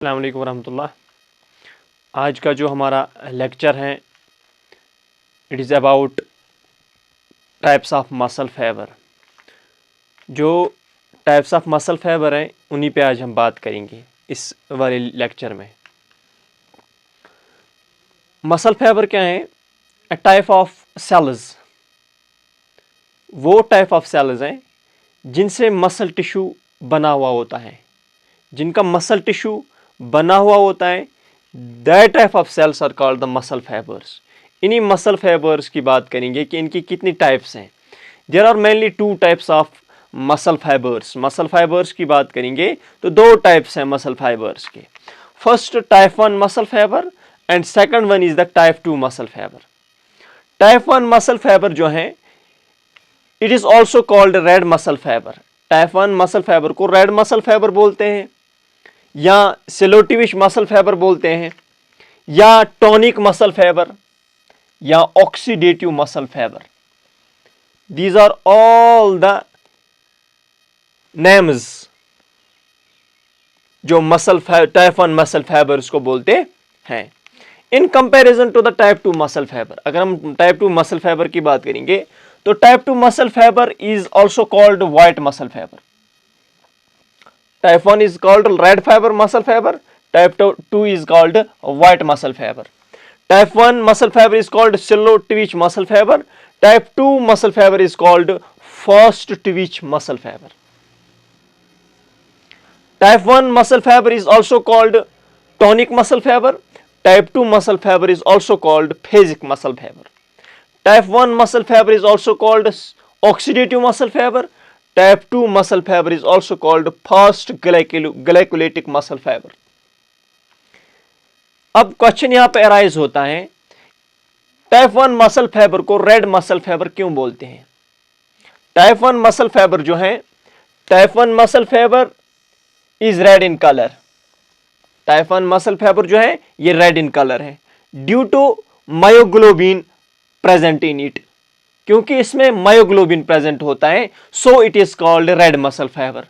अस्सलाम वालेकुम वरहमतुल्लाह। आज का जो हमारा लेक्चर है it is about types of muscle fibre. जो टाइप्स ऑफ मसल फाइबर हैं उन्हीं पे आज हम बात करेंगे इस वाले लेक्चर में। मसल फाइबर क्या है? अ टाइप ऑफ सेल्स, वो टाइप ऑफ सेल्स हैं जिनसे मसल टिश्यू बना हुआ होता है, जिनका मसल टिश्यू बना हुआ होता है। That type of cells are called the muscle fibres. इन्हीं मसल फाइबर्स की बात करेंगे कि इनकी कितनी टाइप्स हैं। There are mainly two types of muscle fibres. Muscle fibres की बात करेंगे तो दो टाइप्स हैं मसल फाइबर्स के। First type 1 muscle fibre and second one is the type 2 muscle fibre. Type 1 muscle fibre जो है it is also called red muscle fibre. Type 1 muscle fibre को रेड मसल फाइबर बोलते हैं, या slow twitch muscle fibre बोलते हैं, या tonic muscle fibre, या oxidative muscle fibre. These are all the names जो टाइप 1 मसल फाइबर्स को बोलते हैं। In comparison to the type 2 muscle fibre, अगर हम टाइप 2 मसल फाइबर की बात करेंगे तो type 2 muscle fibre is also called white muscle fibre. Type 1 is called red fiber muscle fiber. Type 2 is called white muscle fiber. Type 1 muscle fiber is called shallow twitch muscle fiber. Type 2 muscle fiber is called fast twitch muscle fiber. Type 1 muscle fiber is also called tonic muscle fiber. Type 2 muscle fiber is also called phasic muscle fiber. Type 1 muscle fiber is also called oxidative muscle fiber. Type 2 muscle fiber is also called fast glycolytic muscle fiber. अब question यहां पे arise होता है, type 1 muscle fibre को red muscle fibre क्यों बोलते हैं? Type 1 muscle fibre जो है, type 1 muscle fibre is red in colour. Type 1 muscle fibre जो है ये रेड इन कलर है due to myoglobin present in it. क्योंकि इसमें मायोग्लोबिन प्रेजेंट होता है, so it is called red muscle fibre.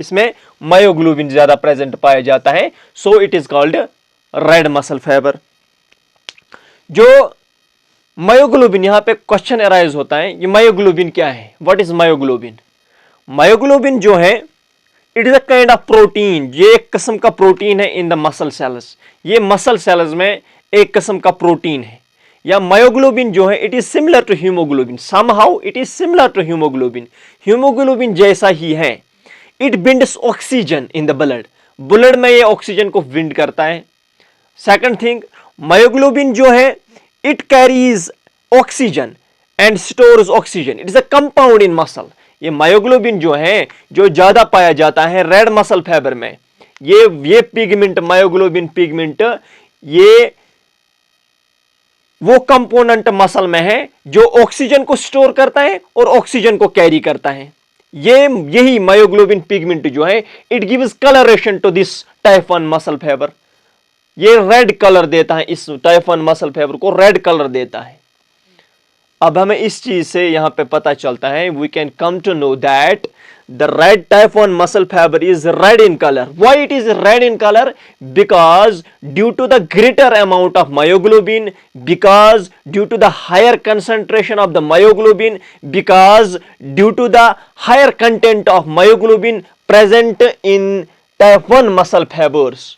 इसमें मायोग्लोबिन ज्यादा प्रेजेंट पाया जाता है, so it is called red muscle fibre. जो मायोग्लोबिन, यहां पे क्वेश्चन अराइज होता है, ये मायोग्लोबिन क्या है? What is myoglobin? मायोग्लोबिन जो है it is a kind of protein. ये एक किस्म का प्रोटीन है इन द मसल सेल्स। ये मसल सेल्स में एक किस्म का प्रोटीन है। या मायोग्लोबिन जो है it is similar to haemoglobin, somehow it is similar to haemoglobin. Haemoglobin जैसा ही है। It binds oxygen in the blood, blood में ये ऑक्सीजन को बिंड करता है। सेकंड थिंग, मायोग्लोबिन जो है it carries oxygen and stores oxygen. It is a compound in muscle. ये मायोग्लोबिन जो है जो ज्यादा पाया जाता है रेड मसल फाइबर में, ये पिगमेंट, मायोग्लोबिन पिगमेंट, ये वो कंपोनेंट मसल में है जो ऑक्सीजन को स्टोर करता है और ऑक्सीजन को कैरी करता है। यही मायोग्लोबिन पिगमेंट जो है it gives coloration to this type 1 muscle fibre. ये रेड कलर देता है, इस टाइप 1 मसल फाइबर को रेड कलर देता है। अब हमें इस चीज से यहां पे पता चलता है, we can come to know that the red type 1 muscle fiber is red in color. Why it is red in color? Because due to the greater amount of myoglobin, because due to the higher concentration of the myoglobin, because due to the higher content of myoglobin present in type 1 muscle fibers.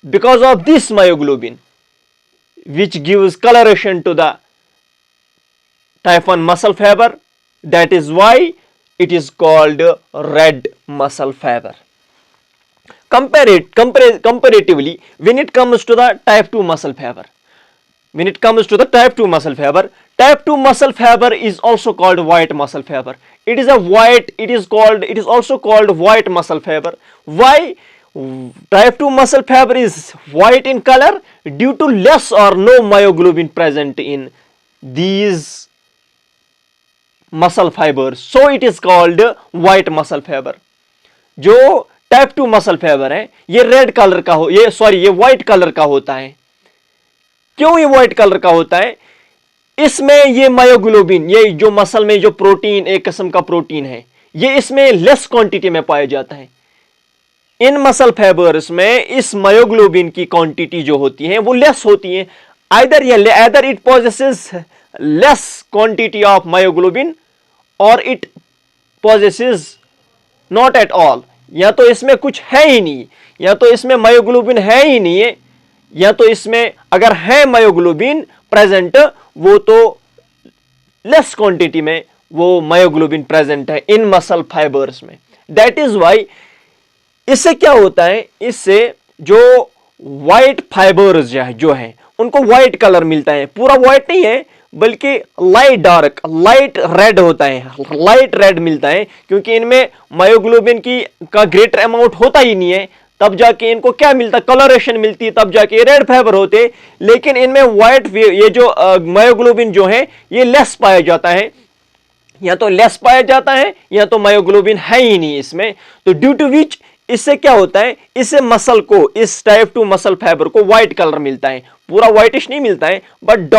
Because of this myoglobin which gives coloration to the type 1 muscle fiber, that is why it is called red muscle fiber. Comparatively, when it comes to the type 2 muscle fiber, type 2 muscle fiber is also called white muscle fiber. It is also called white muscle fiber. Why type 2 muscle fiber is white in color? Due to less or no myoglobin present in these muscle fibres, so it is called white muscle fibre. जो type 2 muscle fibre है ये red colour का ये white colour का होता है। क्यों ये व्हाइट कलर का होता है? इसमें ये मायोग्लोबिन, ये जो मसल में जो प्रोटीन, एक किस्म का प्रोटीन है, ये इसमें लेस क्वांटिटी में पाया जाता है। इन मसल फाइबर्स में इस मायोग्लोबिन की क्वांटिटी जो होती है वो लेस होती है। Either it possesses less quantity of myoglobin और it possesses not at all, या तो इसमें कुछ है ही नहीं, या तो इसमें मायोग्लोबिन है ही नहीं है, या तो इसमें अगर है मायोग्लोबिन प्रेजेंट वो तो लेस क्वांटिटी में वो मायोग्लोबिन प्रेजेंट है इन मसल फाइबर्स में। दैट इज वाई इससे क्या होता है, इससे जो व्हाइट फाइबर्स जो है उनको व्हाइट कलर मिलता है। पूरा व्हाइट नहीं है बल्कि लाइट डार्क, लाइट रेड होता है, लाइट रेड मिलता है, क्योंकि इनमें मायोग्लोबिन की का ग्रेटर अमाउंट होता ही नहीं है, तब जाके इनको क्या मिलता, कलरेशन मिलती है, तब जाके रेड फाइबर होते। लेकिन इनमें व्हाइट ये जो मायोग्लोबिन जो है ये लेस पाया जाता है, या तो लेस पाया जाता है या तो मायोग्लोबिन है ही नहीं इसमें। तो ड्यू टू विच इससे क्या होता है, इससे मसल को, इस टाइप 2 मसल फाइबर को व्हाइट कलर मिलता है। पूरा व्हाइटिश नहीं मिलता है बट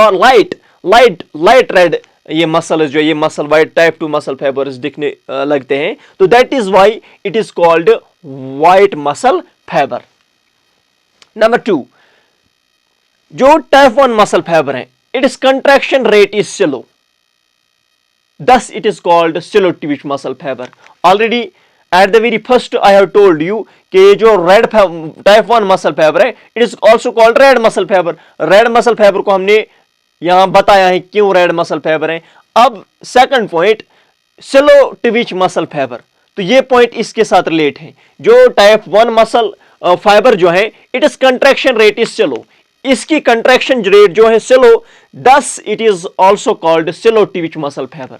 लाइट रेड ये मसल जो ये muscle white type 2 muscle fibres दिखने लगते हैं। तो that is why it is called white muscle fibre. Number 2, जो टाइप 1 मसल फाइबर है it is contraction rate is slow, thus it is called slow twitch muscle fiber. Already at the very first I have told you कि जो red type 1 muscle fiber है it is also called red muscle fiber. red muscle fiber को हमने यहां बताया है क्यों red muscle fiber है। अब second point slow twitch muscle fiber, तो ये पॉइंट इसके साथ रिलेट है। जो टाइप 1 मसल फाइबर जो है it is contraction rate is slow, इसकी कंट्रैक्शन रेट जो है slow, thus it is also called slow twitch muscle fibre.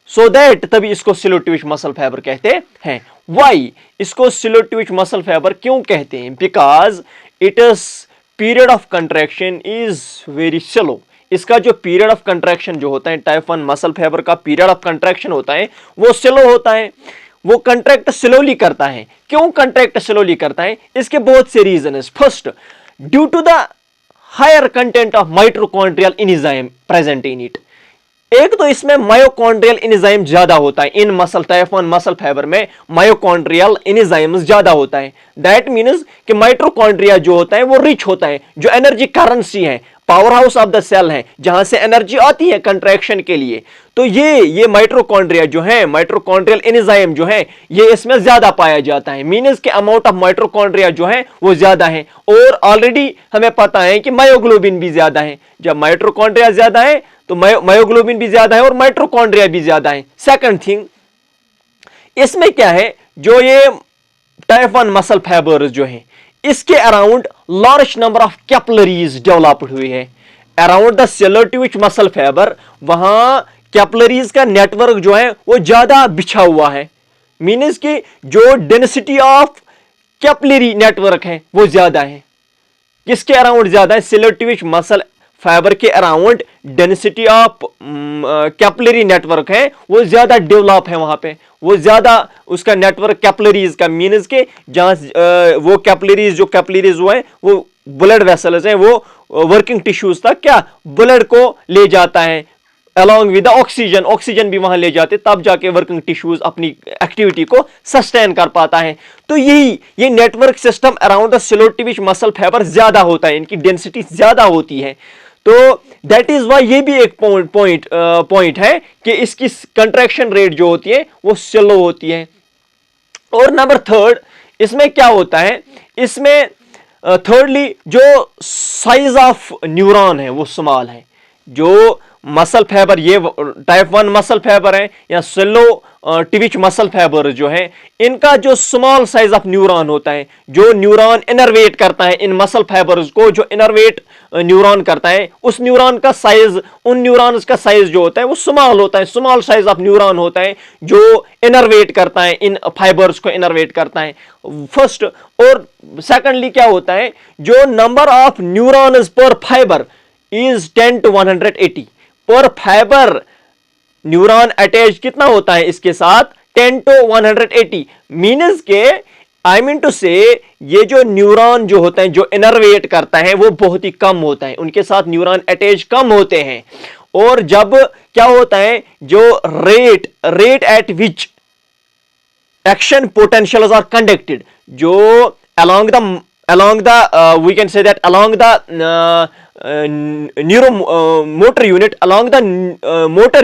So that तभी इसको स्लो ट्विच मसल फाइबर कहते हैं। वाई इसको स्लो ट्विच मसल फाइबर क्यों कहते हैं, because it is period of contraction is very slow. इसका जो पीरियड ऑफ कंट्रैक्शन जो होता है टाइप 1 मसल फाइबर का पीरियड ऑफ कंट्रैक्शन होता है वो स्लो होता है, वो कंट्रैक्ट स्लोली करता है। क्यों कंट्रैक्ट स्लोली करता है, इसके बहुत से रीजन है। First, due to the higher content of mitochondrial enzyme present in it. एक तो इसमें मायोकॉन्ड्रियल एंजाइम ज्यादा होता है, इन मसल टाइप 1 मसल फाइबर में मायोकॉन्ड्रियल एंजाइम ज्यादा होता है। दैट मींस कि माइटोकॉन्ड्रिया जो होता है वो रिच होता है, जो एनर्जी करेंसी है, power house of the cell है, जहां से एनर्जी आती है कंट्रैक्शन के लिए। तो ये माइटोकॉन्ड्रिया जो है, माइटोकॉन्ड्रियल एंजाइम जो है ये इसमें ज्यादा पाया जाता है। मींस के अमाउंट ऑफ माइटोकॉन्ड्रिया जो है वो ज्यादा है, और ऑलरेडी हमें पता है कि मायोग्लोबिन भी ज्यादा है। जब माइटोकॉन्ड्रिया ज्यादा है तो मायोग्लोबिन भी ज्यादा है और माइटोकॉन्ड्रिया भी ज्यादा है। सेकंड थिंग, इसमें क्या है, जो ये टाइप 1 मसल फाइबर्स जो है इसके around large number of capillaries developed हुई है। Around the seller Twitch muscle fibre वहां कैपिलरीज का नेटवर्क जो है वो ज्यादा बिछा हुआ है। मीन्स कि जो डेंसिटी ऑफ कैपिलरी नेटवर्क है वो ज्यादा है। किसके अराउंड ज्यादा है, सेलर ट्विच मसल फाइबर के around density of capillary network है वो ज्यादा डेवलप है, वहां पे वो ज्यादा उसका नेटवर्क कैपिलरीज का। मीन्स के जहां वो कैपिलरीज वो है वो ब्लड वेसल्स हैं, वो वर्किंग टिश्यूज तक क्या ब्लड को ले जाता है अलॉन्ग विद ऑक्सीजन भी वहां ले जाते, तब जाके वर्किंग टिश्यूज अपनी एक्टिविटी को सस्टेन कर पाता है। तो ये network system around the slow twitch muscle fibre ज्यादा होता है, इनकी डेंसिटी ज्यादा होती है। तो दैट इज वाई ये भी एक पॉइंट है कि इसकी कंट्रैक्शन रेट जो होती है वो स्लो होती है। और नंबर थर्ड, इसमें क्या होता है, इसमें थर्डली जो साइज ऑफ न्यूरॉन है वो स्मॉल है। जो मसल फाइबर ये टाइप 1 मसल फाइबर है या स्लो ट्विच मसल फाइबर जो है, इनका जो स्मॉल साइज ऑफ न्यूरॉन होता है, जो न्यूरॉन इनर्वेट करता है इन मसल फाइबर्स को, जो इनर्वेट न्यूरॉन करता है, उस न्यूरॉन का साइज, उन न्यूरॉन्स का साइज जो होता है वो स्मॉल होता है। स्मॉल साइज ऑफ न्यूरॉन होता है जो इनर्वेट करता है, इन फाइबर्स को इनर्वेट करता है फर्स्ट। और सेकंडली क्या होता है, जो नंबर ऑफ न्यूरॉन्स पर फाइबर इज 10 to 180 पर फाइबर। न्यूरॉन अटैच कितना होता है इसके साथ, 10 to 180। मीन्स के आई मीन टू से ये जो न्यूरॉन जो होता है जो इनर्वेट करता है वो बहुत ही कम होता है, उनके साथ न्यूरॉन अटैच कम होते हैं। और जब क्या होता है, जो rate at which action potentials are conducted जो along the we can say that along the neuromotor unit, along the motor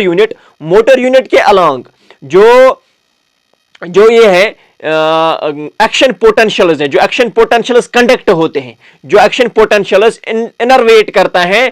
unit के along जो ये है एक्शन पोटेंशियल्स है, जो एक्शन पोटेंशियल्स कंडक्ट होते हैं, जो एक्शन पोटेंशियल्स इनर्वेट करता है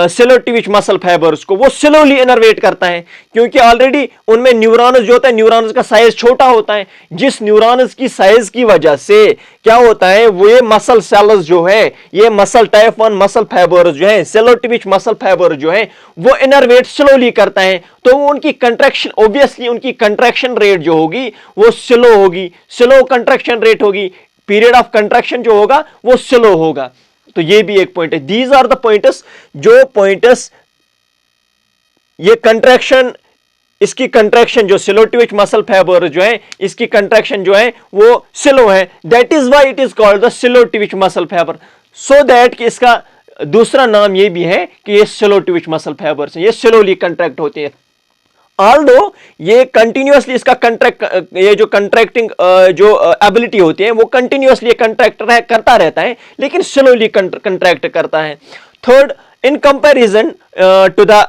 सिलोटिविच मसल फाइबर्स को, वो स्लोली इनर्वेट करता है क्योंकि ऑलरेडी उनमें न्यूरॉन्स जो होता है, न्यूरॉन्स का साइज छोटा होता है, जिस न्यूरॉन्स की साइज की वजह से क्या होता है, वो ये मसल सेल्स जो है, ये मसल टाइप 1 मसल फाइबर्स जो है, सिलोटिविच मसल फाइबर जो है, वो इनर्वेट स्लोली करता है, तो उनकी कंट्रैक्शन, ऑब्वियसली उनकी कंट्रैक्शन रेट जो होगी वो स्लो होगी, स्लो कंट्रैक्शन रेट होगी, पीरियड ऑफ कंट्रैक्शन जो होगा वो स्लो होगा। तो ये भी एक पॉइंट है। दीज आर द पॉइंटर्स, जो पॉइंटर्स ये कंट्रैक्शन, इसकी कंट्रैक्शन जो सिलोटिविच मसल फाइबर जो है, इसकी कंट्रैक्शन जो है वो स्लो है, that is why it is called the slow twitch muscle fibre, so that कि इसका दूसरा नाम ये भी है कि ये सिलोटिविच मसल फाइबर्स हैं, ये स्लोली कंट्रैक्ट होते हैं। ऑल्दो ये कंटिन्यूअसली इसका कंट्रैक्ट, ये जो कंट्रैक्टिंग जो एबिलिटी होती है वो कंटिन्यूअसली कंट्रैक्ट करता रहता है, लेकिन स्लोली कंट्रैक्ट करता है। Third, in comparison to the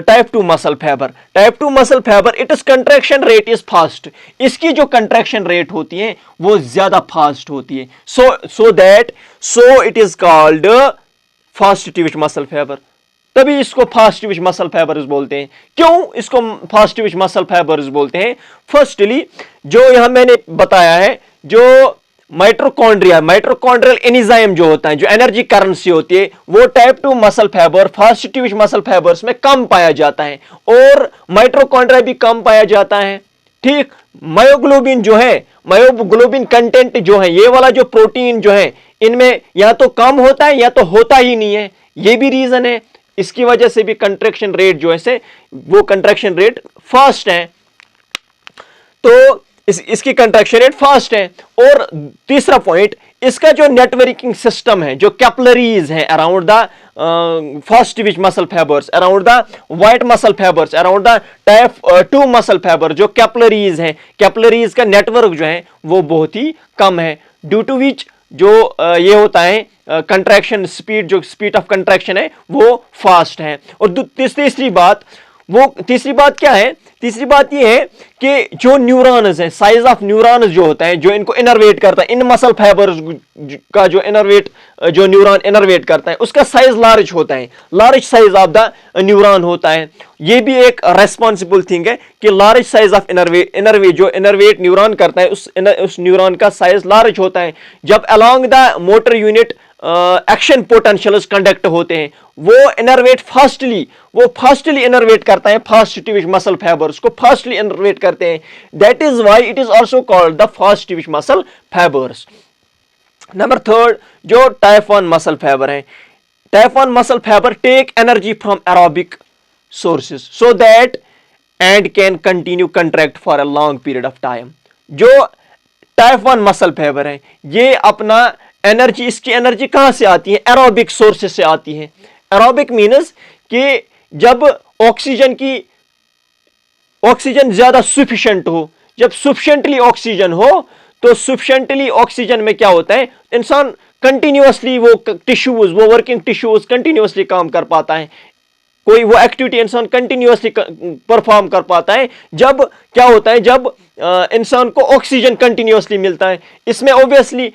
type 2 muscle fiber, type 2 muscle fiber its contraction rate is fast, इसकी जो contraction rate होती है वो ज्यादा fast होती है, so it is called fast twitch muscle fiber, तभी इसको फास्ट ट्विच मसल फाइबर्स बोलते हैं। क्यों इसको फास्ट ट्विच मसल फाइबर्स बोलते हैं? फर्स्टली जो यहां मैंने बताया है, जो माइटोकॉन्ड्रियल एंजाइम जो होता है, जो एनर्जी करेंसी होती है, वो type 2 muscle fibre, fast twitch muscle fibres में कम पाया जाता है, और माइटोकॉन्ड्रिया भी कम पाया जाता है। ठीक, मायोग्लोबिन जो है, मायोग्लोबिन कंटेंट जो है, ये वाला जो प्रोटीन जो है, इनमें या तो कम होता है या तो होता ही नहीं है, ये भी रीजन है। इसकी वजह से भी कंट्रैक्शन रेट जो है से वो कंट्रैक्शन रेट फास्ट है, तो इसकी कंट्रैक्शन रेट फास्ट है। और तीसरा पॉइंट, इसका जो नेटवर्किंग सिस्टम है, जो कैपिलरीज है around the fast twitch muscle fibres, around the white muscle fibres, around the type 2 muscle fibre, जो कैपिलरीज है, कैपिलरीज का नेटवर्क जो है वो बहुत ही कम है, ड्यू टू विच जो ये होता है कंट्रैक्शन स्पीड, जो स्पीड ऑफ कंट्रैक्शन है वो फास्ट है। और तीसरी बात क्या है? तीसरी बात ये है कि जो न्यूरॉन्स हैं, साइज ऑफ न्यूरॉन्स जो होता है, जो इनको इनर्वेट करता है, इन मसल फाइबर्स का जो न्यूरॉन इनर्वेट करता है, उसका साइज लार्ज होता है, large size of the neuron होता है। ये भी एक रेस्पॉन्सिबल थिंग है कि लार्ज साइज ऑफ जो इनर्वेट न्यूरॉन करता है, उस न्यूरॉन का साइज लार्ज होता है। जब along the motor unit action potentials conduct होते हैं, वो फास्टली इनर्वेट करता है, फास्ट ट्विच मसल फाइबर्स को फास्टली इनर्वेट करते हैं, that is why it is also called the fast twitch muscle fibres. Number third, जो टाइप 1 मसल फाइबर है, type 1 muscle fibre take energy from aerobic sources so that and can continue contract for a long period of time. जो type 1 muscle fibre है, ये अपना energy, इसकी energy कहां से आती है? एरोबिक सोर्सेस से आती है। एरोबिक मीन्स कि जब ऑक्सीजन ज्यादा सुफिशिएंट हो, जब सुफिशिएंटली ऑक्सीजन हो, तो सुफिशिएंटली ऑक्सीजन में क्या होता है, इंसान कंटिन्यूअसली वो वर्किंग टिश्यूज कंटिन्यूअसली काम कर पाता है, कोई वो एक्टिविटी इंसान कंटिन्यूअसली परफॉर्म कर पाता है। जब क्या होता है, जब इंसान को ऑक्सीजन कंटिन्यूअसली मिलता है, इसमें ऑब्वियसली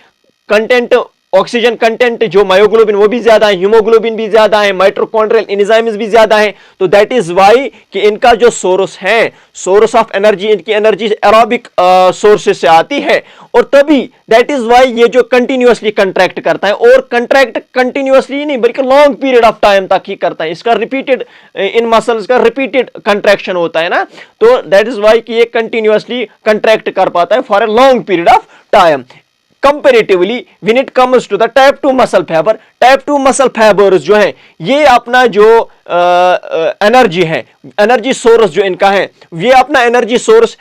कंटेंट, ऑक्सीजन कंटेंट जो मायोग्लोबिन वो भी ज्यादा है, हीमोग्लोबिन भी ज्यादा है, माइटोकॉन्ड्रियल एंजाइम्स भी ज्यादा है, तो दैट इज व्हाई कि इनका जो सोर्स है, सोर्स ऑफ एनर्जी, इनकी एनर्जी एरोबिक सोर्सेस से आती है, और तभी दैट इज व्हाई ये जो कंटिन्यूअसली कंट्रैक्ट करता है, और कंट्रैक्ट कंटिन्यूअसली नहीं बल्कि लॉन्ग पीरियड ऑफ टाइम तक ही करता है, इसका रिपीटेड, इन मसल्स का रिपीटेड कंट्रैक्शन होता है ना, तो दैट इज व्हाई कि ये कंटिन्यूअसली कंट्रैक्ट कर पाता है for a long period of time. Comparatively, when it comes to the type 2 muscle fiber, type 2 muscle fibers जो है, ये अपना जो एनर्जी है, एनर्जी सोर्स जो इनका है, ये अपना एनर्जी सोर्स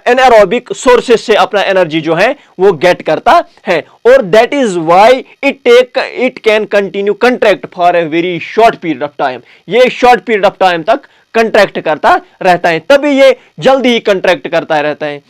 एनारोबिक सोर्सेस से अपना एनर्जी जो है वो गेट करता है, और that is why it can continue contract for a very short period of time. ये शॉर्ट पीरियड ऑफ टाइम तक कंट्रैक्ट करता रहता है, तभी ये जल्दी ही कंट्रैक्ट करता रहता है।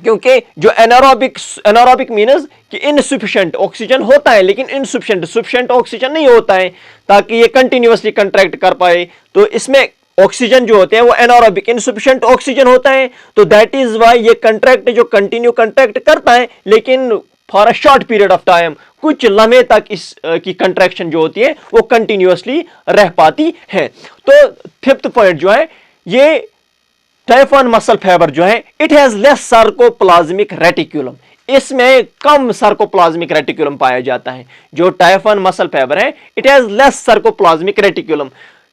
क्योंकि जो एनारोबिक मीन्स कि इनसफिशिएंट ऑक्सीजन होता है लेकिन सफिशिएंट ऑक्सीजन नहीं होता है ताकि ये कंटिन्यूअसली कंट्रैक्ट कर पाए। तो इसमें ऑक्सीजन जो होते हैं वो एनारोबिक इनसफिशिएंट ऑक्सीजन होता है, तो दैट इज वाई ये कंट्रैक्ट जो कंटिन्यू कंट्रैक्ट करता है लेकिन for a short period of time, कुछ लम्हे तक इस की कंट्रैक्शन जो होती है वो कंटिन्यूअसली रह पाती है। तो फिफ्थ पॉइंट जो है, ये टाइफन मसल फाइबर जो है it has less sarcoplasmic reticulum, इसमें कम सार्कोप्लाज्मिक रेटिकुलम पाया जाता है। जो टाइफन मसल फाइबर है it has less sarcoplasmic reticulum.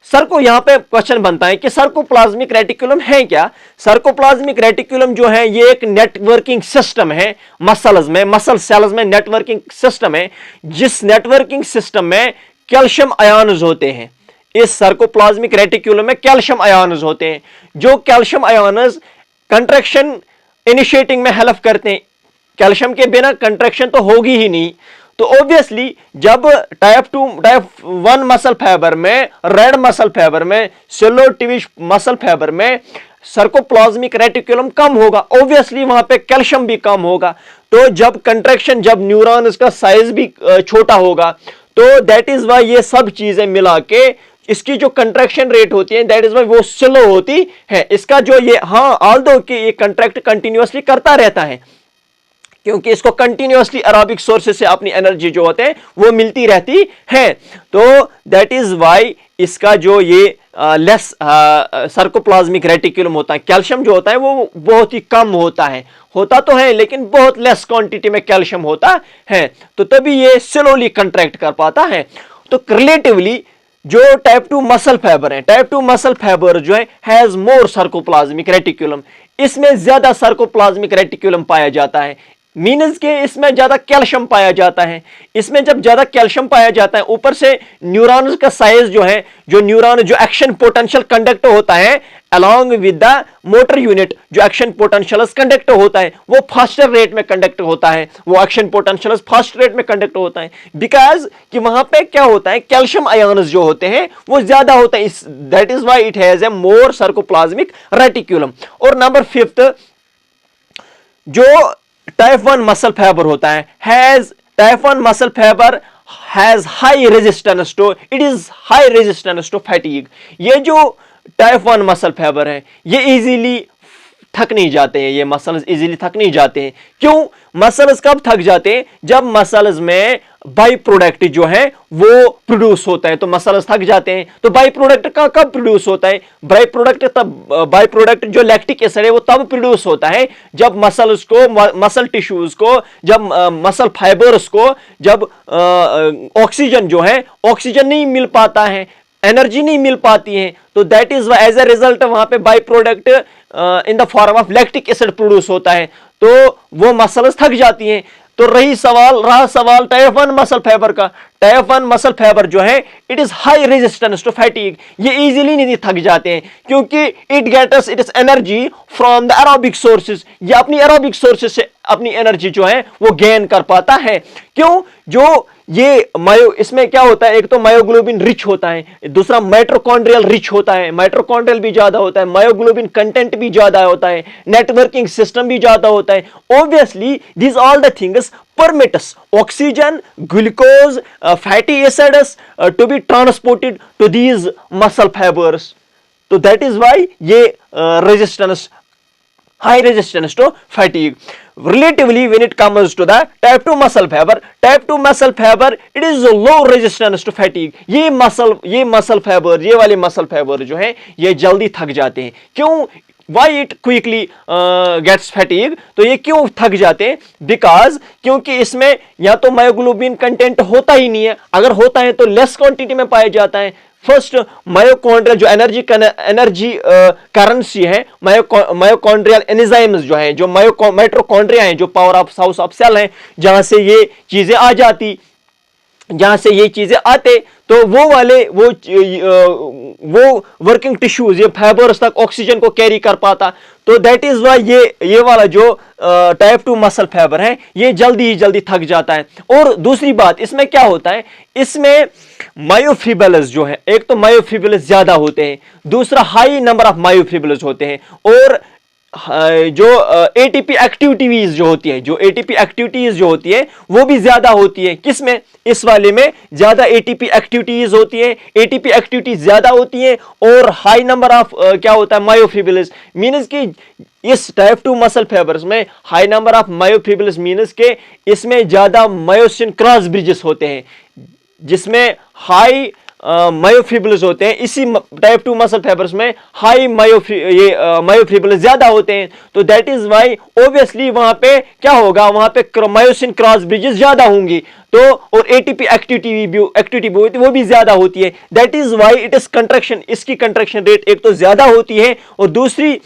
Sir को यहां पे क्वेश्चन बनता है कि सार्कोप्लाज्मिक रेटिकुलम है क्या? सार्कोप्लाज्मिक रेटिकुलम जो है ये एक नेटवर्किंग सिस्टम है मसल्स में, मसल सेल्स में नेटवर्किंग सिस्टम है, जिस नेटवर्किंग सिस्टम में कैल्शियम आयन्स होते हैं। इस सार्कोप्लाज्मिक रेटिकुलम में कैल्शियम आयन्स होते हैं, जो कैल्शियम आयन्स कंट्रैक्शन इनिशिएटिंग में हेल्प करते हैं। कैल्शियम के बिना कंट्रैक्शन तो होगी ही नहीं। तो ऑब्वियसली जब टाइप 1 मसल फाइबर में, रेड मसल फाइबर में, सेलोटिविश मसल फाइबर में सार्कोप्लाज्मिक रेटिकुलम कम होगा, ऑब्वियसली वहां पे कैल्शियम भी कम होगा। तो जब कंट्रैक्शन, जब न्यूरॉन्स का साइज भी छोटा होगा, तो दैट इज वाई ये सब चीजें मिला के इसकी जो कंट्रैक्शन रेट होती है दैट इज वाई वो स्लो होती है। इसका जो ये, हाँ ऑल्दो कि ये कंट्रैक्ट कंटिन्यूअसली करता रहता है क्योंकि इसको कंटिन्यूअसली एरोबिक सोर्सेस से अपनी एनर्जी जो होते हैं वो मिलती रहती है। तो दैट इज वाई इसका जो ये लेस सार्कोप्लाज्मिक रेटिकुलम होता है, कैल्शियम जो होता है वो बहुत ही कम होता है, होता तो है लेकिन बहुत लेस क्वांटिटी में कैल्शियम होता है, तो तभी ये स्लोली कंट्रैक्ट कर पाता है। तो रिलेटिवली जो टाइप 2 मसल फाइबर है, टाइप 2 मसल फाइबर जो है हैज मोर सार्कोप्लाज्मिक रेटिकुलम, इसमें ज्यादा सार्कोप्लाज्मिक रेटिकुलम पाया जाता है। मीन्स के इसमें ज्यादा कैल्शियम पाया जाता है। इसमें जब ज्यादा कैल्शियम पाया जाता है, ऊपर से न्यूरॉन्स का साइज जो है, जो न्यूरॉन जो एक्शन पोटेंशियल कंडक्टर होता है along with the motor unit, जो एक्शन पोटेंशियल कंडक्टर होता है वो फास्टर रेट में कंडक्ट होता है, वो एक्शन पोटेंशियल फास्ट रेट में कंडक्ट होता है, बिकॉज कि वहां पे क्या होता है, कैल्शियम आयन्स जो होते हैं वो ज्यादा होते हैं। That is why it has a more sarcoplasmic reticulum. और नंबर 5, जो टाइप 1 मसल फाइबर होता है type 1 muscle fibre has high resistance to, it is high resistance to fatigue. ये जो टाइप 1 मसल फाइबर है ये इजीली थक नहीं जाते हैं, ये मसल्स इजीली थक नहीं जाते हैं। क्यों? मसल्स कब थक जाते हैं? जब मसल्स में बाई प्रोडक्ट जो है वो प्रोड्यूस होता है, तो मसल्स थक जाते हैं। तो बाई प्रोडक्ट का कब प्रोड्यूस होता है? बाई प्रोडक्ट जो लैक्टिक एसिड है वो तब प्रोड्यूस होता है जब मसल्स को, मसल टिश्यूज को, जब मसल फाइबर्स को जब ऑक्सीजन जो है, ऑक्सीजन नहीं मिल पाता है, एनर्जी नहीं मिल पाती है, तो that is as a result वहां पे by product in the form of lactic acid produce होता है, तो वो मसल्स थक जाती हैं। तो रहा सवाल टाइप 1 मसल फाइबर का। टाइप 1 मसल फाइबर जो है it is high resistance to fatigue, ये इजीली नहीं थक जाते हैं क्योंकि it gets its energy from the aerobic sources, ये अपनी एरोबिक सोर्सेज से अपनी एनर्जी जो है वो गेन कर पाता है। क्यों? जो ये इसमें क्या होता है, एक तो मायोग्लोबिन रिच होता है, दूसरा माइटोकॉन्ड्रियल रिच होता है, माइटोकॉन्ड्रियल भी ज्यादा होता है, मायोग्लोबिन कंटेंट भी ज्यादा होता है, नेटवर्किंग सिस्टम भी ज्यादा होता है। Obviously this all the things permits oxygen, glucose, fatty acids to be transported to these muscle fibers. तो that is why ये resistance, high resistance to fatigue. Relatively when it comes to the type 2 muscle fiber, type 2 muscle fiber it is low resistance to fatigue. ये muscle fiber, ये वाले muscle fiber जो है ये जल्दी थक जाते हैं। क्यों? Why it quickly gets fatigue? तो ये क्यों थक जाते हैं? Because क्योंकि इसमें या तो मायोग्लोबिन कंटेंट होता ही नहीं है, अगर होता है तो लेस क्वांटिटी में पाया जाता है। फर्स्ट मायोकॉन्ड्रियल जो एनर्जी करेंसी है, मायोकॉन्ड्रियल एंजाइम्स जो है, जो माइटोकॉन्ड्रिया है, जो power of house of cell है, जहां से ये चीजें आ जाती, जहां से ये चीजें आते, तो वो वाले वो वर्किंग टिश्यूज ये फाइबर्स तक ऑक्सीजन को कैरी कर पाता। तो दैट इज वाई ये वाला जो टाइप 2 मसल फाइबर है ये जल्दी ही जल्दी थक जाता है। और दूसरी बात इसमें क्या होता है, इसमें मायोफिब्रिल्स जो है, एक तो मायोफिब्रिल्स ज्यादा होते हैं, दूसरा हाई नंबर ऑफ मायोफिब्रिल्स होते हैं, और जो एटीपी एक्टिविटीज जो होती है, जो एटीपी एक्टिविटीज जो होती है वो भी ज्यादा होती है। किसमें? इस वाले में ज्यादा एटीपी एक्टिविटीज होती है, एटीपी एक्टिविटीज ज्यादा होती है, और हाई नंबर ऑफ क्या होता है, मायोफिब्रिल्स। मींस कि इस टाइप 2 मसल फाइबर्स में high number of myofibrils means के इसमें ज्यादा मायोसिन क्रॉस ब्रिजेस होते हैं, जिसमें हाई मायोफिब्रिल्स होते हैं। इसी टाइप 2 मसल फाइबर्स में हाई मायोफिब्रिल्स ज्यादा होते हैं। तो दैट इज वाई ऑब्वियसली वहां पे क्या होगा, वहां पे मायोसिन क्रॉस ब्रिजेस ज्यादा होंगी, तो और एटीपी एक्टिविटी वो भी ज्यादा होती है। That is why it is contraction, इसकी कंट्रैक्शन रेट एक तो ज्यादा होती है, और दूसरी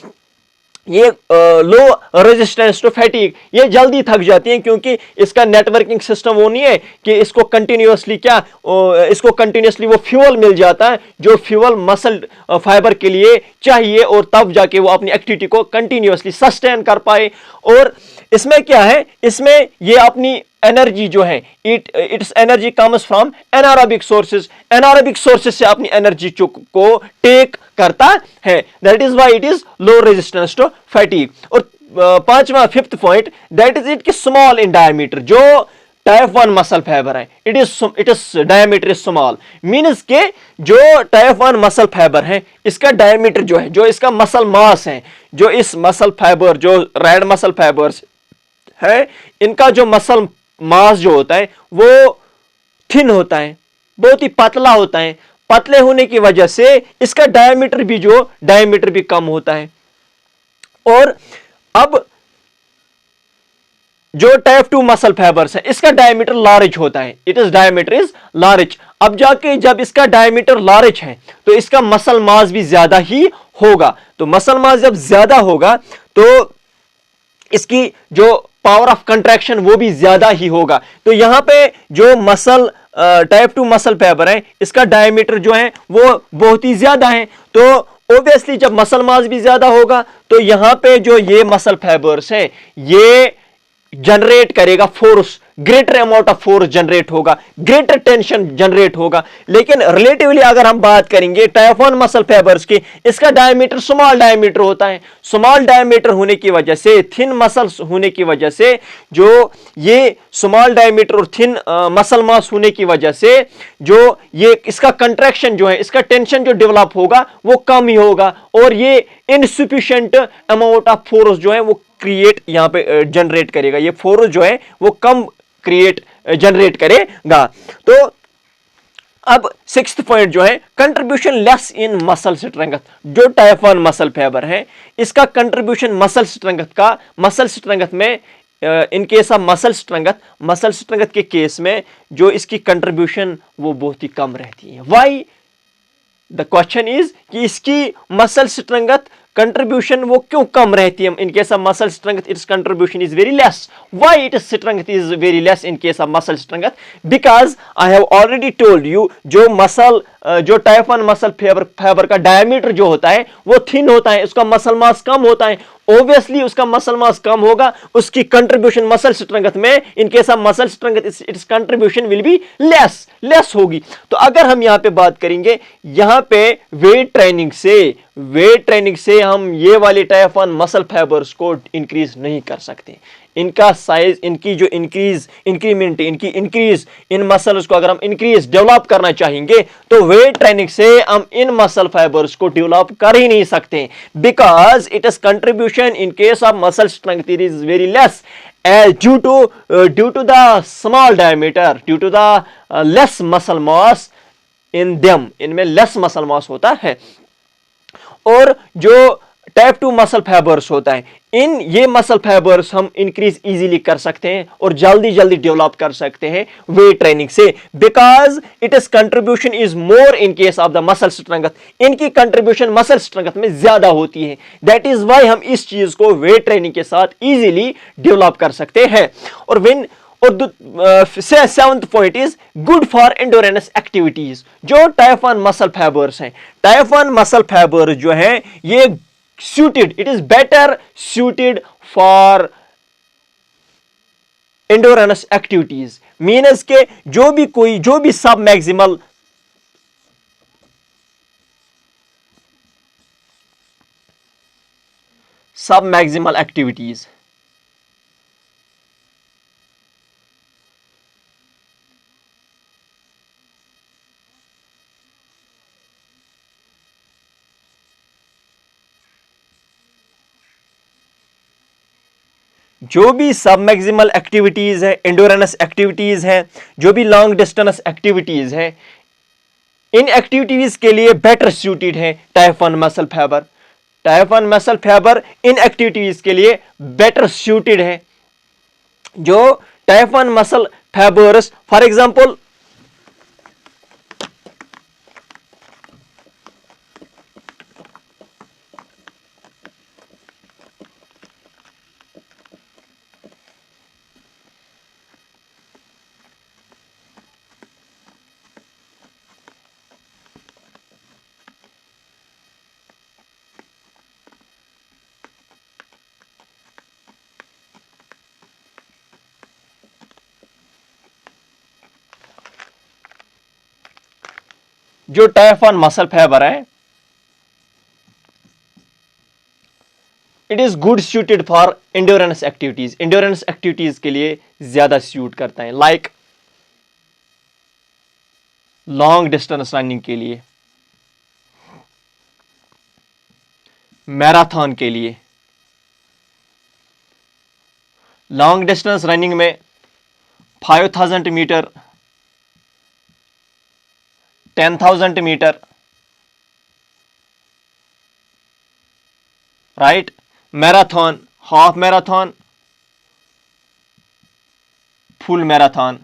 ये लो रेजिस्टेंस टू फैटिग, ये जल्दी थक जाती हैं, क्योंकि इसका नेटवर्किंग सिस्टम वो नहीं है कि इसको कंटिन्यूअसली वो फ्यूल मिल जाता है, जो फ्यूल मसल फाइबर के लिए चाहिए, और तब जाके वो अपनी एक्टिविटी को कंटिन्यूअसली सस्टेन कर पाए। और इसमें क्या है, इसमें ये अपनी एनर्जी जो है, its energy comes from anaerobic sources से अपनी एनर्जी को टेक करता है। That is why it is low resistance to fatigue. और पांचवा fifth point, that is it कि स्मॉल इन डायमीटर। जो टाइप 1 मसल फाइबर है, it is diameter is small, means के जो टाइप 1 मसल फाइबर है इसका डायमीटर जो है, जो इसका मसल मास है, जो इस मसल फाइबर जो रेड मसल फाइबर्स है, इनका जो मसल मास जो होता है वो थिन होता है, बहुत ही पतला होता है। पतले होने की वजह से इसका डायमीटर भी कम होता है। और अब जो टाइप 2 मसल फाइबर्स है इसका डायमीटर लार्ज होता है, it is diameter is large. अब जाके जब इसका डायमीटर लार्ज है तो इसका मसल मास भी ज्यादा ही होगा। तो मसल मास जब ज्यादा होगा तो इसकी जो पावर ऑफ कंट्रैक्शन वो भी ज्यादा ही होगा। तो यहां पे जो मसल टाइप 2 मसल फाइबर है इसका डायमीटर जो है वो बहुत ही ज्यादा है। तो ऑब्वियसली जब मसल मास भी ज्यादा होगा तो यहां पे जो ये मसल फाइबर्स है ये जनरेट करेगा force, greater amount of force generate होगा, ग्रेटर टेंशन जनरेट होगा। लेकिन रिलेटिवली अगर हम बात करेंगे टाइप 1 मसल फाइबर्स की, इसका डायमीटर स्मॉल डायमीटर होता है। स्मॉल डायमीटर होने की वजह से, थिन मसल्स होने की वजह से, जो ये स्मॉल डायमीटर और थिन मसल मास होने की वजह से जो ये इसका कंट्रैक्शन जो है, इसका टेंशन जो डेवलप होगा वो कम ही होगा, और ये इनसफिशिएंट अमाउंट ऑफ फोर्स जो है वो क्रिएट यहां पे जनरेट करेगा। ये फोर्स जो है वो कम जनरेट करेगा। तो अब सिक्स्थ पॉइंट जो है, contribution less in muscle strength. जो टाइप 1 मसल फाइबर है इसका कंट्रीब्यूशन मसल स्ट्रेंथ में in case of muscle strength के केस में जो इसकी कंट्रीब्यूशन वो बहुत ही कम रहती है। व्हाई? द क्वेश्चन इज कि इसकी मसल स्ट्रेंथ कंट्रीब्यूशन वो क्यों कम रहती है? In case of muscle strength it's contribution is very less. Why it strength is very less in case of muscle strength? Because I have already told you, जो type 1 muscle fibre का diameter जो होता है वो thin होता है, उसका muscle mass कम होता है। ऑब्वियसली उसका मसल मास कम होगा, उसकी कंट्रीब्यूशन मसल स्ट्रेंथ में, in case of muscle strength it's contribution will be less होगी। तो अगर हम यहां पे बात करेंगे, यहां पे वेट ट्रेनिंग से हम ये वाले टाइप 1 मसल फाइबर्स को इंक्रीज नहीं कर सकते। इनका साइज, इनकी जो इंक्रीमेंट, इनकी इंक्रीज इन मसल्स को अगर हम इंक्रीज डेवलप करना चाहेंगे तो वेट ट्रेनिंग से हम इन मसल फाइबर्स को डेवलप कर ही नहीं सकते, because it is contribution in case of muscle strength it is very less due to the small diameter, due to the less muscle mass in them, इनमें less muscle mass होता है। और जो type 2 muscle fibres होता है, ये muscle fibres हम increase easily कर सकते हैं और जल्दी डेवलप कर सकते हैं वेट ट्रेनिंग से, because it is contribution is more in case of the muscle strength. इनकी कंट्रीब्यूशन मसल स्ट्रेंथ में ज्यादा होती है। दैट इज वाई हम इस चीज को वेट ट्रेनिंग के साथ इजीली डेवलप कर सकते हैं। और और seventh point is good for endurance activities. जो टाइप 1 मसल फाइबर्स हैं, टाइप 1 मसल फाइबर जो है ये suited, it is better suited for endurance activities, मीनस के जो भी सब मैक्सिमल एक्टिविटीज, जो भी सब मैक्सिमल एक्टिविटीज है, एंडोरेंस एक्टिविटीज है, जो भी लॉन्ग डिस्टेंस एक्टिविटीज है, इन एक्टिविटीज के लिए बेटर सूटेड है type 1 muscle fibre. Type 1 muscle fibre in activities के लिए बेटर सूटेड है। जो type 1 muscle fibres, for example जो टाइप 1 मसल फाइबर है, it is good suited for endurance activities. Endurance activities के लिए ज्यादा सूट करता है, लाइक लॉन्ग डिस्टेंस रनिंग के लिए, मैराथन के लिए। लॉन्ग डिस्टेंस रनिंग में 5000 metre, 10,000 metre, right, marathon, half marathon, full marathon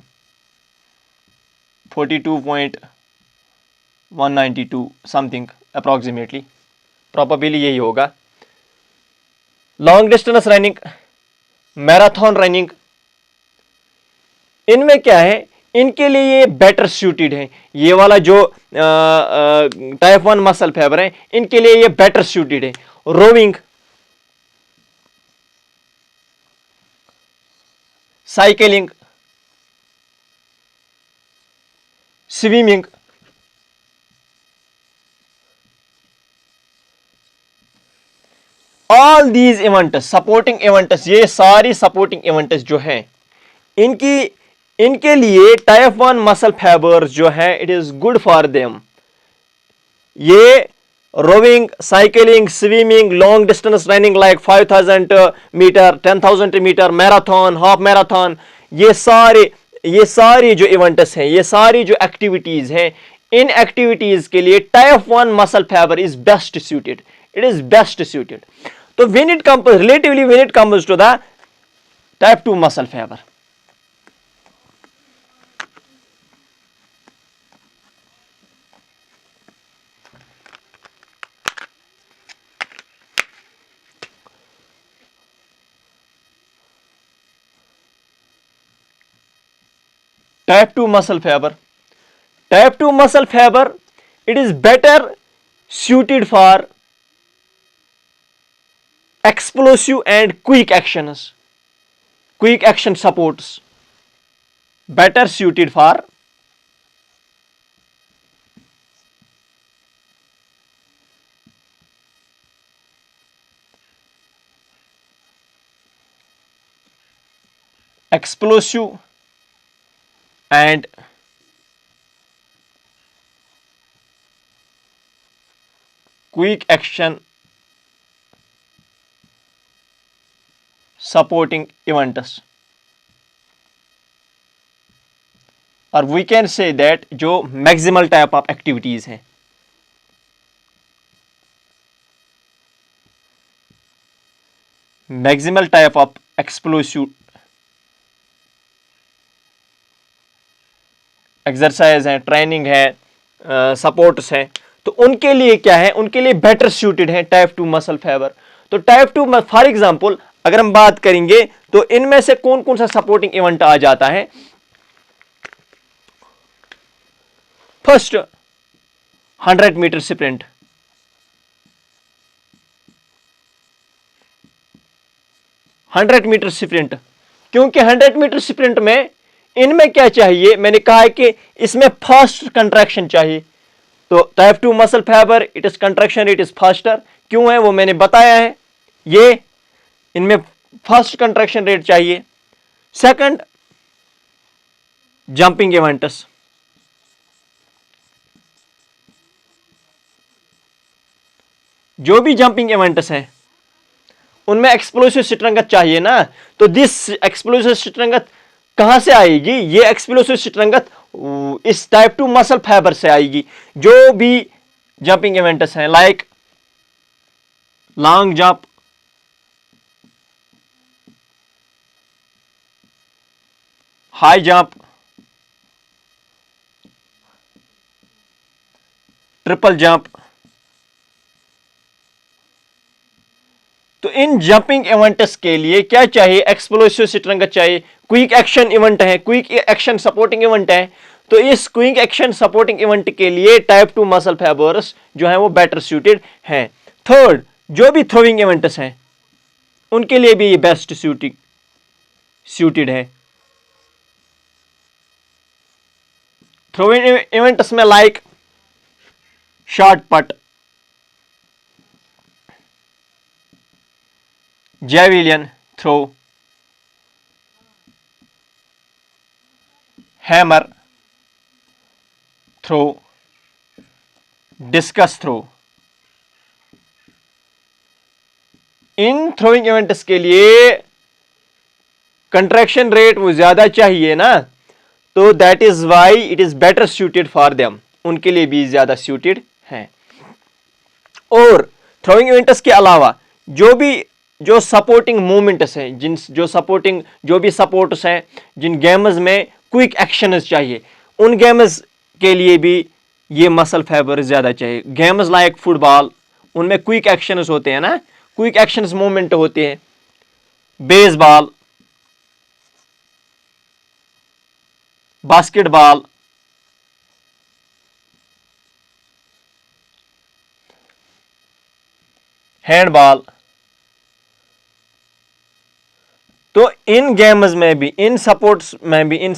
42.192 something approximately, probably यही होगा। Long distance running, marathon running, इनमें क्या है, इनके लिए ये बेटर सूटेड है। ये वाला जो टाइप 1 मसल फाइबर है, इनके लिए ये बेटर सूटेड है। Rowing, cycling, swimming, all these events, supporting events, ये सारी सपोर्टिंग इवेंट्स जो हैं, इनके लिए टाइप 1 मसल फाइबर्स जो है, it is good for them. ये rowing, cycling, swimming, long distance running like 5000 metre, 10,000 metre, marathon, half marathon, ये सारी जो इवेंट्स हैं, ये सारी जो एक्टिविटीज हैं, इन एक्टिविटीज के लिए type 1 muscle fibre is best suited, it is best suited. तो when it comes to the type 2 muscle fibre, type 2 muscle fiber, type 2 muscle fiber, it is better suited for explosive and quick actions, quick action supports, better suited for explosive and quick action supporting events, और we can say that जो maximal type of activities हैं, maximal type of explosive exercise है, training है, supports हैं, तो उनके लिए क्या है, उनके लिए बेटर सूटेड है टाइप 2 मसल फाइबर। तो टाइप 2, फॉर एग्जांपल अगर हम बात करेंगे तो इनमें से कौन कौन सा सपोर्टिंग इवेंट आ जाता है? First 100 metre sprint, 100 metre sprint, क्योंकि 100 मीटर स्प्रिंट में इनमें क्या चाहिए? मैंने कहा है कि इसमें फास्ट कंट्रैक्शन चाहिए, तो type 2 muscle fibre it is contraction rate is faster. क्यों है वो मैंने बताया है, ये इनमें फास्ट कंट्रैक्शन रेट चाहिए। सेकंड जंपिंग इवेंट्स, जो भी जंपिंग इवेंट्स हैं उनमें एक्सप्लोसिव स्ट्रेंथ चाहिए ना, तो दिस एक्सप्लोसिव स्ट्रेंथ कहां से आएगी? ये एक्सप्लोसिव स्ट्रेंथ इस टाइप 2 मसल फाइबर से आएगी। जो भी जंपिंग इवेंट्स हैं like long jump, high jump, triple jump, तो इन जंपिंग इवेंट्स के लिए क्या चाहिए? एक्सप्लोसिव स्ट्रेंथ चाहिए। क्विक एक्शन इवेंट है, क्विक एक्शन सपोर्टिंग इवेंट है, तो इस क्विक एक्शन सपोर्टिंग इवेंट के लिए टाइप 2 मसल फाइबर्स जो है वो बेटर सूटेड हैं। थर्ड, जो भी थ्रोइंग इवेंट्स हैं उनके लिए भी ये बेस्ट सूटेड है। थ्रोइंग इवेंट्स में like short put, javelin throw, hammer throw, discus throw, इन थ्रोइंग इवेंट्स के लिए कंट्रैक्शन रेट वो ज्यादा चाहिए ना, तो that is why it is better suited for them, उनके लिए भी ज्यादा सूटेड है। और थ्रोइंग इवेंट्स के अलावा जो सपोर्टिंग मूवमेंट्स हैं, जो भी सपोर्ट्स हैं, जिन गेम्स में क्विक एक्शंस चाहिए, उन गेम्स के लिए भी ये मसल फाइबर ज्यादा चाहिए। गेम्स लाइक फुटबॉल, उनमें क्विक एक्शंस होते हैं ना, क्विक एक्शंस मूवमेंट होते हैं। बेसबॉल, बास्केटबॉल, हैंडबॉल, तो इन गेम्स में भी, इन सपोर्ट्स में भी, इन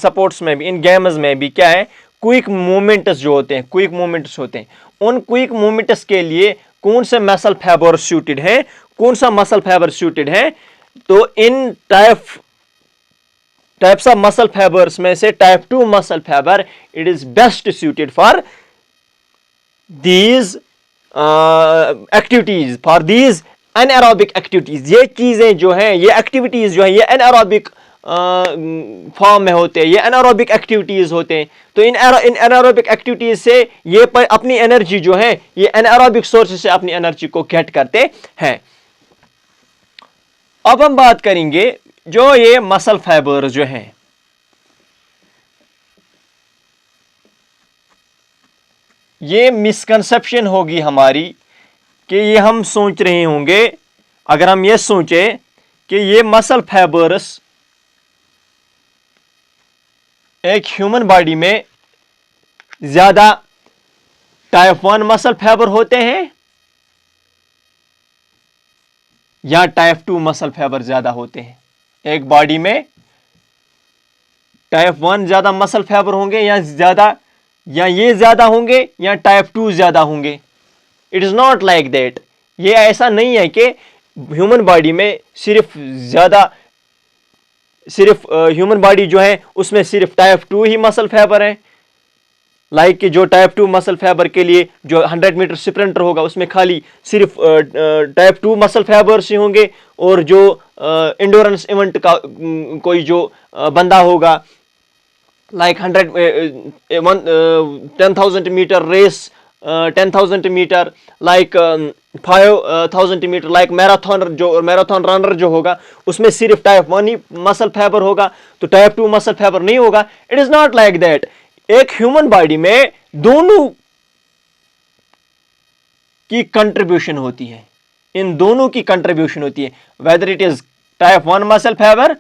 गेम्स में भी क्या है? क्विक मूवमेंट्स जो होते हैं, क्विक मूवमेंट्स होते हैं। उन क्विक मूवमेंट्स के लिए कौन से मसल फाइबर सूटेड है? कौन सा मसल फाइबर सूटेड है? तो इन टाइप्स ऑफ मसल फाइबर्स में से type 2 muscle fibre it is best suited for these activities, for these anaerobic activities. ये चीजें जो हैं, ये एक्टिविटीज जो हैं, ये एनारोबिक फॉर्म में होते हैं, ये एनारोबिक एक्टिविटीज होते हैं। तो इन एनारोबिक एक्टिविटीज से ये अपनी एनर्जी जो है, ये एनारोबिक सोर्स से अपनी एनर्जी को गेट करते हैं। अब हम बात करेंगे जो ये मसल फाइबर जो हैं, ये मिसकंसेप्शन होगी हमारी कि ये हम सोच रहे होंगे, अगर हम ये सोचें कि ये मसल फाइबर्स एक ह्यूमन बॉडी में ज्यादा टाइप 1 मसल फाइबर होते हैं या टाइप 2 मसल फाइबर ज्यादा होते हैं? एक बॉडी में टाइप 1 ज्यादा मसल फाइबर होंगे या ये ज्यादा होंगे या टाइप 2 ज्यादा होंगे? It is not like that. ये ऐसा नहीं है कि ह्यूमन बॉडी में सिर्फ ह्यूमन बॉडी जो है उसमें सिर्फ टाइप 2 ही मसल फाइबर है। लाइक कि जो टाइप 2 मसल फाइबर के लिए जो 100 मीटर स्प्रिंटर होगा उसमें खाली सिर्फ टाइप 2 मसल फाइबर्स ही होंगे, और जो इंडोरेंस इवेंट का कोई जो बंदा होगा like 10,000 metre race, 10,000 metre, like 5,000 metre, like marathon runner जो होगा उसमें सिर्फ टाइप 1 ही मसल फाइबर होगा, तो टाइप 2 मसल फाइबर नहीं होगा। It is not like that. एक ह्यूमन बॉडी में दोनों की कंट्रीब्यूशन होती है, इन दोनों की कंट्रीब्यूशन होती है, whether it is type 1 muscle fibre,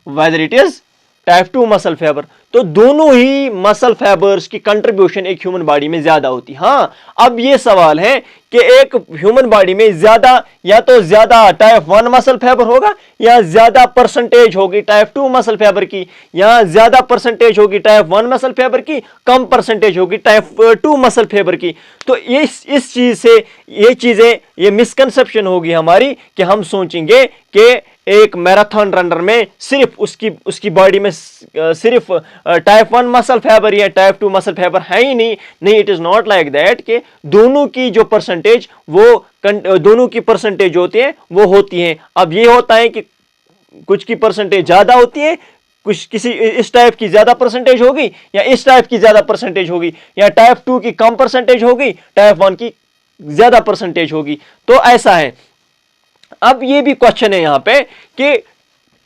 whether it is type 2 muscle fibre. तो दोनों ही मसल फाइबर्स की कंट्रीब्यूशन एक ह्यूमन बॉडी में ज्यादा होती है। हाँ, अब ये सवाल है कि एक ह्यूमन बॉडी में ज्यादा, या तो ज्यादा टाइप 1 मसल फाइबर होगा, या ज्यादा परसेंटेज होगी टाइप 2 मसल फाइबर की, या ज्यादा परसेंटेज होगी टाइप 1 मसल फाइबर की, कम परसेंटेज होगी टाइप 2 मसल फाइबर की। तो इस चीज से ये चीजें, ये मिसकंसेप्शन होगी हमारी कि हम सोचेंगे कि एक मैराथन रनर में सिर्फ उसकी बॉडी में सिर्फ टाइप 1 मसल फाइबर या टाइप 2 मसल फाइबर है ही नहीं, it is not like that कि दोनों की जो परसेंटेज, वो दोनों की परसेंटेज होती है वो होती है। अब ये होता है कि कुछ की परसेंटेज ज्यादा होती है, कुछ किसी इस टाइप की ज्यादा परसेंटेज होगी, या इस टाइप की ज्यादा परसेंटेज होगी, या टाइप 2 की कम परसेंटेज होगी, टाइप 1 की ज्यादा परसेंटेज होगी। तो ऐसा है। अब ये भी क्वेश्चन है यहां पे कि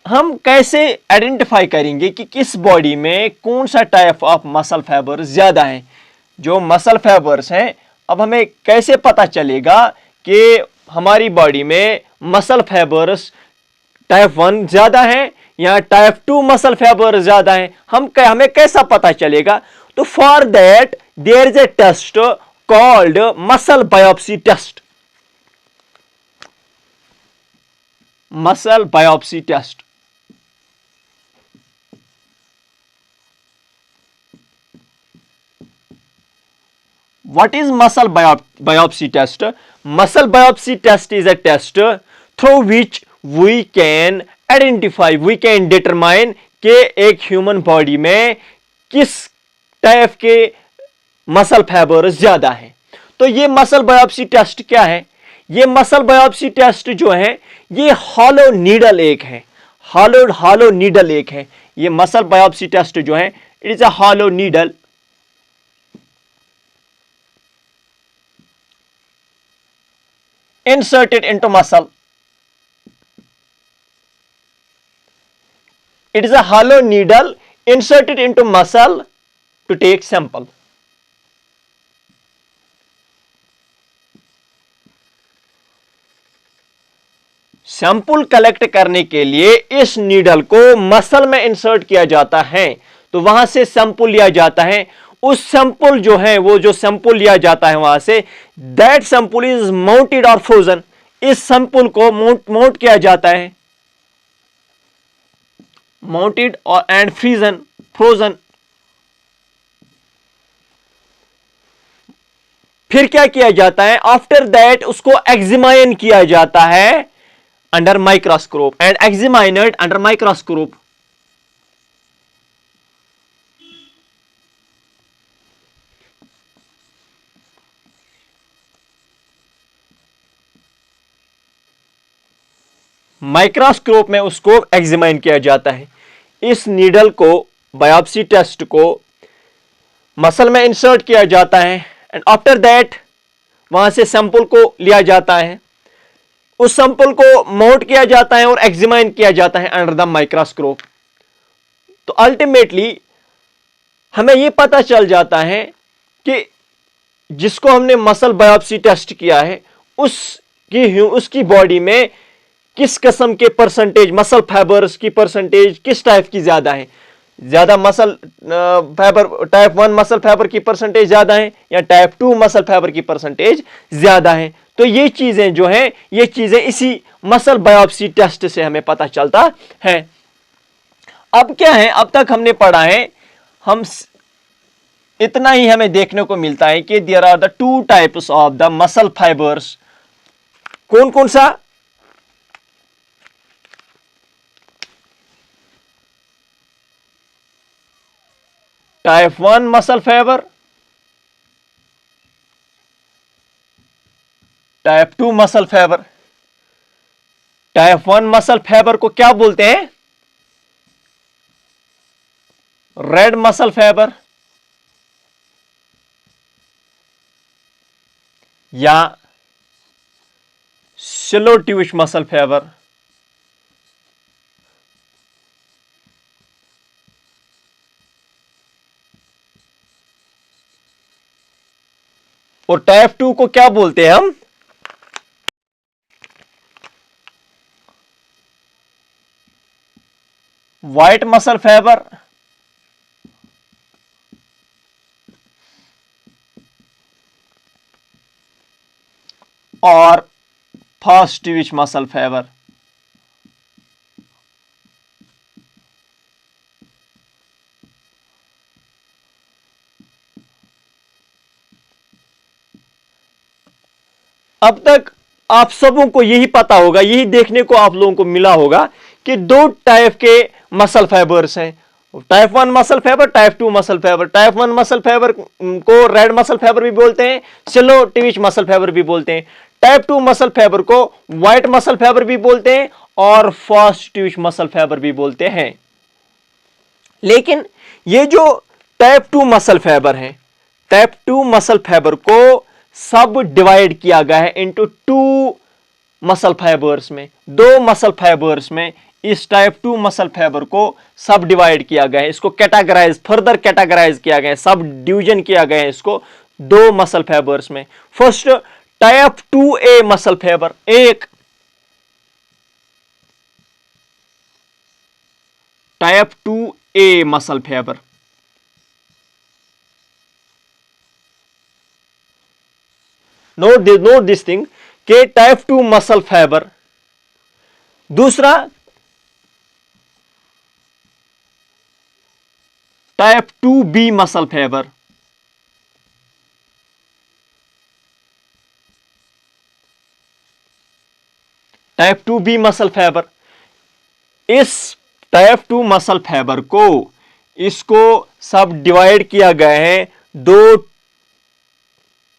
हम कैसे आइडेंटिफाई करेंगे कि किस बॉडी में कौन सा टाइप ऑफ मसल फाइबर ज्यादा है। जो मसल फाइबर्स हैं, अब हमें कैसे पता चलेगा कि हमारी बॉडी में मसल फाइबर्स टाइप 1 ज्यादा है या टाइप 2 मसल फाइबर ज्यादा है, हमें कैसा पता चलेगा। तो for that there is a test called muscle biopsy test. Muscle biopsy test. What is muscle biopsy test? Muscle biopsy test is a test through which we can identify, we can determine कि एक human body में किस type के muscle fibre ज्यादा है। तो ये muscle biopsy test क्या है? ये मसल बायोप्सी टेस्ट जो है, ये हॉलो नीडल एक है, हॉलो नीडल एक है। ये मसल बायोप्सी टेस्ट जो है, it is a hollow needle inserted into muscle. It is a hollow needle inserted into muscle to take sample. Sample collect करने के लिए इस नीडल को मसल में इंसर्ट किया जाता है, तो वहां से सैंपल लिया जाता है। उस सैंपल जो है, वो जो सैंपल लिया जाता है वहां से, दैट सैंपल इज माउंटेड और फ्रोजन। इस सैंपल को माउंट किया जाता है, माउंटेड और एंड फ्रोजन। फिर क्या किया जाता है? आफ्टर दैट उसको एग्जामिन किया जाता है under microscope, and examined under microscope. Microscope में उसको एग्जामिन किया जाता है। इस नीडल को, बायोप्सी टेस्ट को मसल में इंसर्ट किया जाता है, एंड आफ्टर दैट वहां से सैंपल को लिया जाता है, उस सैंपल को माउंट किया जाता है और एग्जामिन किया जाता है अंडर द माइक्रोस्कोप। तो अल्टीमेटली हमें यह पता चल जाता है कि जिसको हमने मसल बायोप्सी टेस्ट किया है, उसकी बॉडी में किस किस्म के परसेंटेज मसल फाइबर्स की परसेंटेज किस टाइप की ज्यादा है। ज्यादा muscle fibre, type 1 muscle fibre की परसेंटेज ज्यादा है, या टाइप 2 मसल फाइबर की परसेंटेज ज्यादा है। तो ये चीजें जो हैं, ये चीजें इसी मसल बायोप्सी टेस्ट से हमें पता चलता है। अब क्या है, अब तक हमने पढ़ा है, हम इतना ही हमें देखने को मिलता है कि there are the two types of the muscle fibres. कौन कौन सा? Type 1 muscle fibre, type 2 muscle fibre. Type 1 muscle fibre को क्या बोलते हैं? रेड मसल फाइबर या स्लो ट्विच मसल फाइबर। और टाइप 2 को क्या बोलते हैं हम? white muscle fiber or fast twitch muscle fiber. अब तक आप सबों को यही पता होगा, यही देखने को आप लोगों को मिला होगा कि दो टाइप के मसल फाइबर्स हैं, type 1 muscle fibre, type 2 muscle fibre. Type 1 muscle fibre को रेड मसल फाइबर भी बोलते हैं, स्लो ट्विच मसल फाइबर भी बोलते हैं। टाइप 2 मसल फाइबर को व्हाइट मसल फाइबर भी बोलते हैं और फास्ट ट्विच मसल फाइबर भी बोलते हैं। लेकिन ये जो टाइप 2 मसल फाइबर है, टाइप 2 मसल फाइबर को सब डिवाइड किया गया है इनटू 2 मसल फाइबर्स में, 2 मसल फाइबर्स में इस टाइप 2 मसल फाइबर को सब डिवाइड किया गया है, इसको कैटेगराइज, फर्दर कैटेगराइज किया गया है, सब डिवीजन किया गया है इसको 2 मसल फाइबर्स में। First type 2A muscle fibre, एक type 2A muscle fibre, note this thing के टाइप 2 मसल फाइबर। दूसरा type 2B muscle fibre, type 2B muscle fibre. इस टाइप 2 मसल फाइबर को, इसको सब डिवाइड किया गया है 2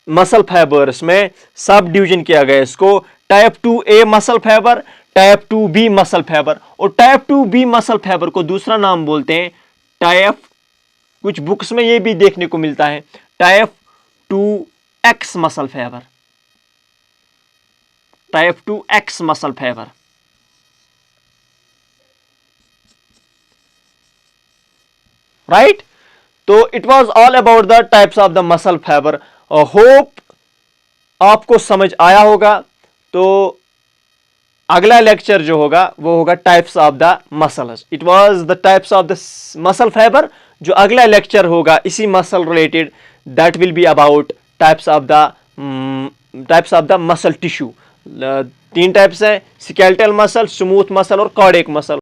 मसल फाइबर्स में, सब डिवीजन किया गया है इसको type 2A muscle fibre, type 2B muscle fibre. और टाइप 2B मसल फाइबर को दूसरा नाम बोलते हैं टाइप, कुछ बुक्स में ये भी देखने को मिलता है, type 2X muscle fibre, type 2X muscle fibre. Right, तो it was all about the types of the muscle fibre. Hope आपको समझ आया होगा। तो अगला लेक्चर जो होगा वो होगा types of the muscles. It was the types of the muscle fibre. जो अगला लेक्चर होगा इसी muscle related, that will be about types of the muscle tissue. 3 types है, स्केलेटल मसल, स्मूथ मसल और कार्डियक मसल।